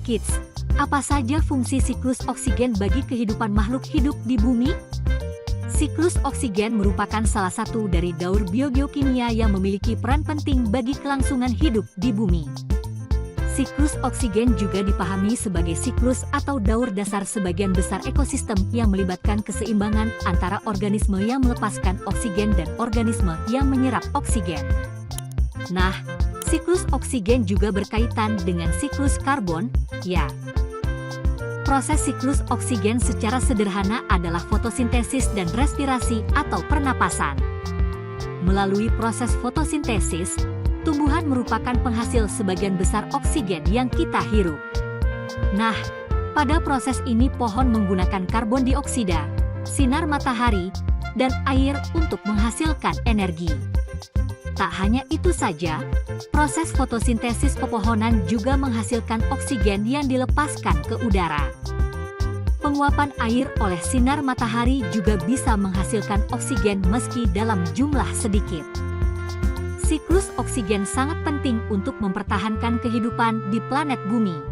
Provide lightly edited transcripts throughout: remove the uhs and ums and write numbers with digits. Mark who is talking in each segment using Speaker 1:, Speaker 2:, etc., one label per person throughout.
Speaker 1: Kids, apa saja fungsi siklus oksigen bagi kehidupan makhluk hidup di bumi? Siklus oksigen merupakan salah satu dari daur biogeokimia yang memiliki peran penting bagi kelangsungan hidup di bumi. Siklus oksigen juga dipahami sebagai siklus atau daur dasar sebagian besar ekosistem yang melibatkan keseimbangan antara organisme yang melepaskan oksigen dan organisme yang menyerap oksigen. Nah, siklus oksigen juga berkaitan dengan siklus karbon, ya. Proses siklus oksigen secara sederhana adalah fotosintesis dan respirasi atau pernapasan. Melalui proses fotosintesis, tumbuhan merupakan penghasil sebagian besar oksigen yang kita hirup. Nah, pada proses ini pohon menggunakan karbon dioksida, sinar matahari, dan air untuk menghasilkan energi. Tak hanya itu saja, proses fotosintesis pepohonan juga menghasilkan oksigen yang dilepaskan ke udara. Penguapan air oleh sinar matahari juga bisa menghasilkan oksigen meski dalam jumlah sedikit. Siklus oksigen sangat penting untuk mempertahankan kehidupan di planet bumi.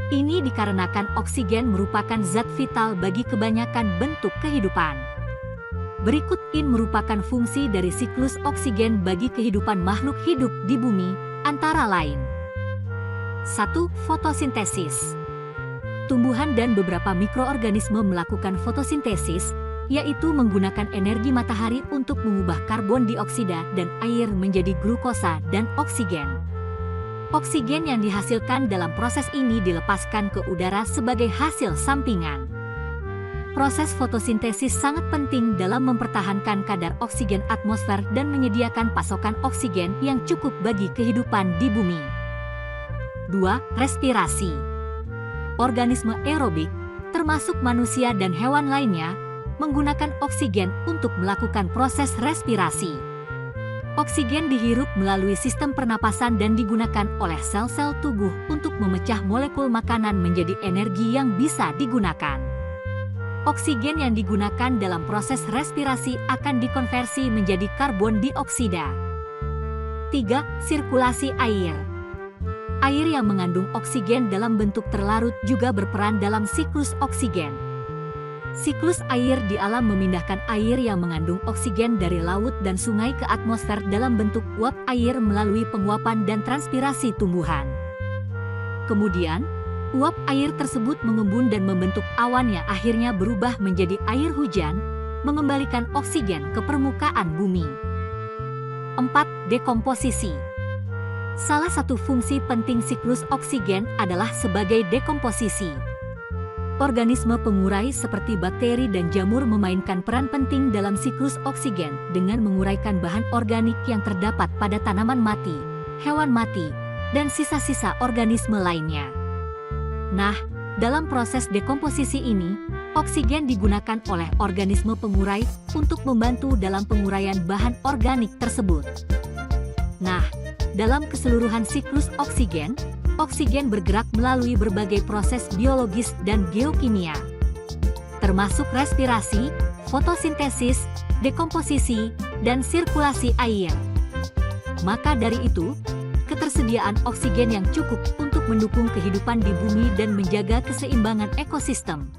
Speaker 1: Ini dikarenakan oksigen merupakan zat vital bagi kebanyakan bentuk kehidupan. Berikut ini merupakan fungsi dari siklus oksigen bagi kehidupan makhluk hidup di bumi, antara lain. 1. Fotosintesis. Tumbuhan dan beberapa mikroorganisme melakukan fotosintesis, yaitu menggunakan energi matahari untuk mengubah karbon dioksida dan air menjadi glukosa dan oksigen. Oksigen yang dihasilkan dalam proses ini dilepaskan ke udara sebagai hasil sampingan. Proses fotosintesis sangat penting dalam mempertahankan kadar oksigen atmosfer dan menyediakan pasokan oksigen yang cukup bagi kehidupan di bumi. 2. Respirasi. Organisme aerobik, termasuk manusia dan hewan lainnya, menggunakan oksigen untuk melakukan proses respirasi. Oksigen dihirup melalui sistem pernapasan dan digunakan oleh sel-sel tubuh untuk memecah molekul makanan menjadi energi yang bisa digunakan. Oksigen yang digunakan dalam proses respirasi akan dikonversi menjadi karbon dioksida. 3. Sirkulasi air. Air yang mengandung oksigen dalam bentuk terlarut juga berperan dalam siklus oksigen. Siklus air di alam memindahkan air yang mengandung oksigen dari laut dan sungai ke atmosfer dalam bentuk uap air melalui penguapan dan transpirasi tumbuhan. Kemudian, uap air tersebut mengembun dan membentuk awan yang akhirnya berubah menjadi air hujan, mengembalikan oksigen ke permukaan bumi. 4. Dekomposisi. Salah satu fungsi penting siklus oksigen adalah sebagai dekomposisi. Organisme pengurai seperti bakteri dan jamur memainkan peran penting dalam siklus oksigen dengan menguraikan bahan organik yang terdapat pada tanaman mati, hewan mati, dan sisa-sisa organisme lainnya. Nah, dalam proses dekomposisi ini, oksigen digunakan oleh organisme pengurai untuk membantu dalam penguraian bahan organik tersebut. Nah, dalam keseluruhan siklus oksigen, oksigen bergerak melalui berbagai proses biologis dan geokimia, termasuk respirasi, fotosintesis, dekomposisi, dan sirkulasi air. Maka dari itu, ketersediaan oksigen yang cukup untuk mendukung kehidupan di bumi dan menjaga keseimbangan ekosistem